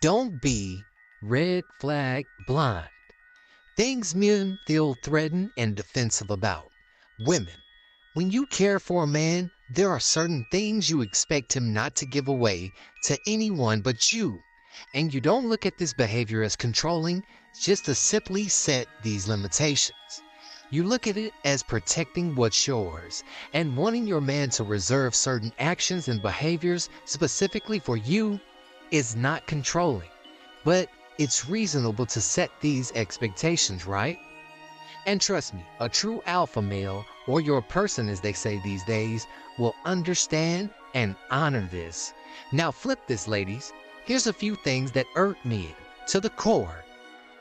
Don't be red flag blind. Things men feel threatened and defensive about. Women, when you care for a man, there are certain things you expect him not to give away to anyone but you. And you don't look at this behavior as controlling, just to simply set these limitations. You look at it as protecting what's yours and wanting your man to reserve certain actions and behaviors specifically for you is not controlling, but it's reasonable to set these expectations, right? And trust me, a true alpha male, or your person as they say these days, will understand and honor this. Now flip this, ladies. Here's a few things that irk me to the core.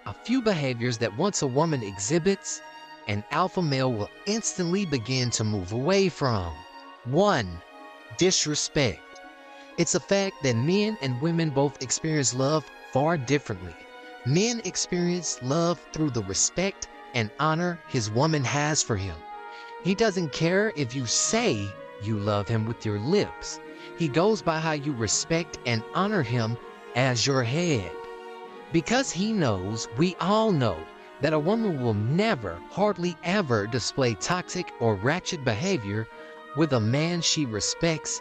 A few behaviors that once a woman exhibits, an alpha male will instantly begin to move away from. 1. Disrespect. It's a fact that men and women both experience love far differently. Men experience love through the respect and honor his woman has for him. He doesn't care if you say you love him with your lips. He goes by how you respect and honor him as your head. Because he knows, we all know, that a woman will never, hardly ever display toxic or ratchet behavior with a man she respects.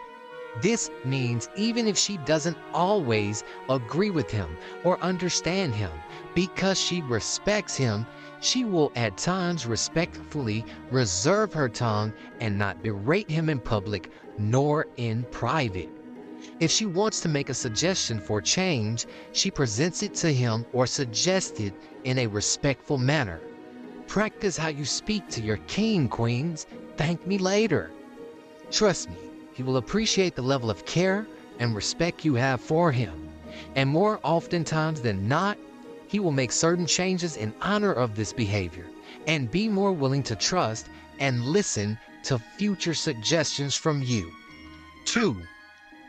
This means even if she doesn't always agree with him or understand him, because she respects him, she will at times respectfully reserve her tongue and not berate him in public nor in private. If she wants to make a suggestion for change, she presents it to him or suggests it in a respectful manner. Practice how you speak to your king, queens. Thank me later. Trust me, he will appreciate the level of care and respect you have for him. And more oftentimes than not, he will make certain changes in honor of this behavior and be more willing to trust and listen to future suggestions from you. 2.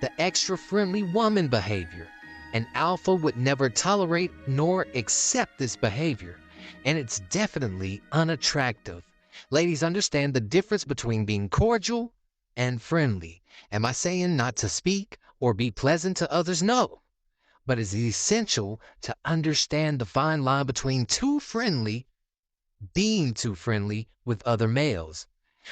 The extra friendly woman behavior. An alpha would never tolerate nor accept this behavior, and it's definitely unattractive. Ladies, understand the difference between being cordial and friendly. Am I saying not to speak or be pleasant to others? No. But it's essential to understand the fine line between being too friendly with other males.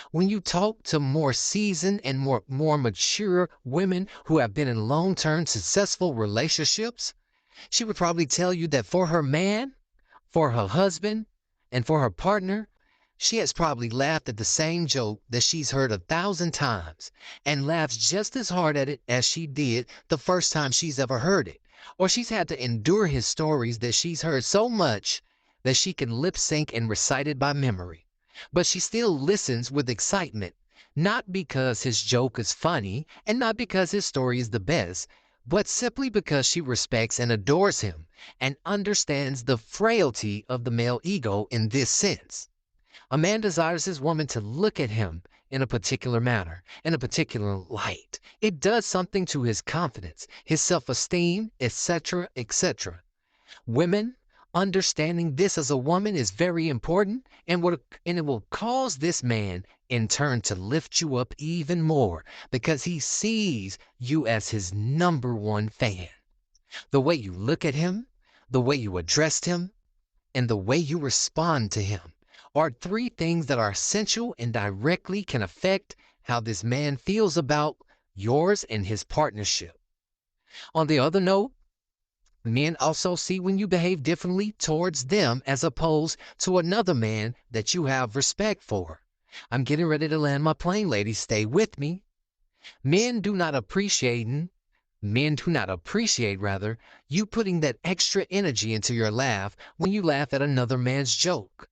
When you talk to more seasoned and more mature women who have been in long-term successful relationships, she would probably tell you that for her man, for her husband, and for her partner, she has probably laughed at the same joke that she's heard 1,000 times and laughs just as hard at it as she did the first time she's ever heard it. Or she's had to endure his stories that she's heard so much that she can lip sync and recite it by memory. But she still listens with excitement, not because his joke is funny and not because his story is the best, but simply because she respects and adores him and understands the frailty of the male ego in this sense. A man desires his woman to look at him in a particular manner, in a particular light. It does something to his confidence, his self-esteem, etc., etc. Women, understanding this as a woman is very important, and it will cause this man in turn to lift you up even more because he sees you as his number one fan. The way you look at him, the way you address him, and the way you respond to him are 3 things that are essential and directly can affect how this man feels about yours and his partnership. On the other note, men also see when you behave differently towards them as opposed to another man that you have respect for. I'm getting ready to land my plane, ladies. Stay with me. Men do not appreciate rather, you putting that extra energy into your laugh when you laugh at another man's joke.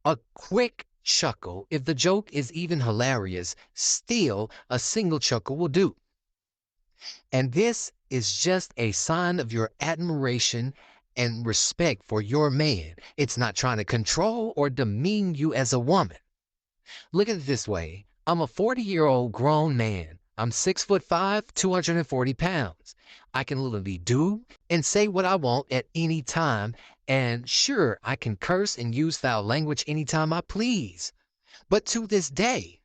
A quick chuckle, if the joke is even hilarious, still a single chuckle will do. And this is just a sign of your admiration and respect for your man. It's not trying to control or demean you as a woman. Look at it this way. I'm a 40-year-old grown man. I'm 6'5", 240 pounds. I can literally do and say what I want at any time. And sure, I can curse and use foul language anytime I please. But to this day,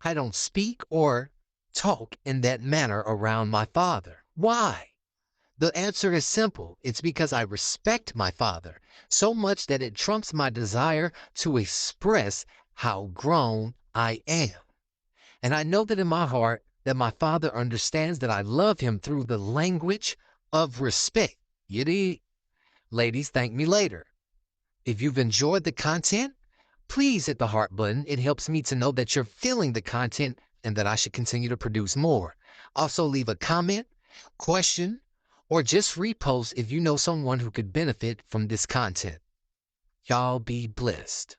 I don't speak or talk in that manner around my father. Why? The answer is simple. It's because I respect my father so much that it trumps my desire to express how grown I am. And I know that in my heart that my father understands that I love him through the language of respect. You dig? Ladies, thank me later. If you've enjoyed the content, please hit the heart button. It helps me to know that you're feeling the content and that I should continue to produce more. Also, leave a comment, question, or just repost if you know someone who could benefit from this content. Y'all be blessed.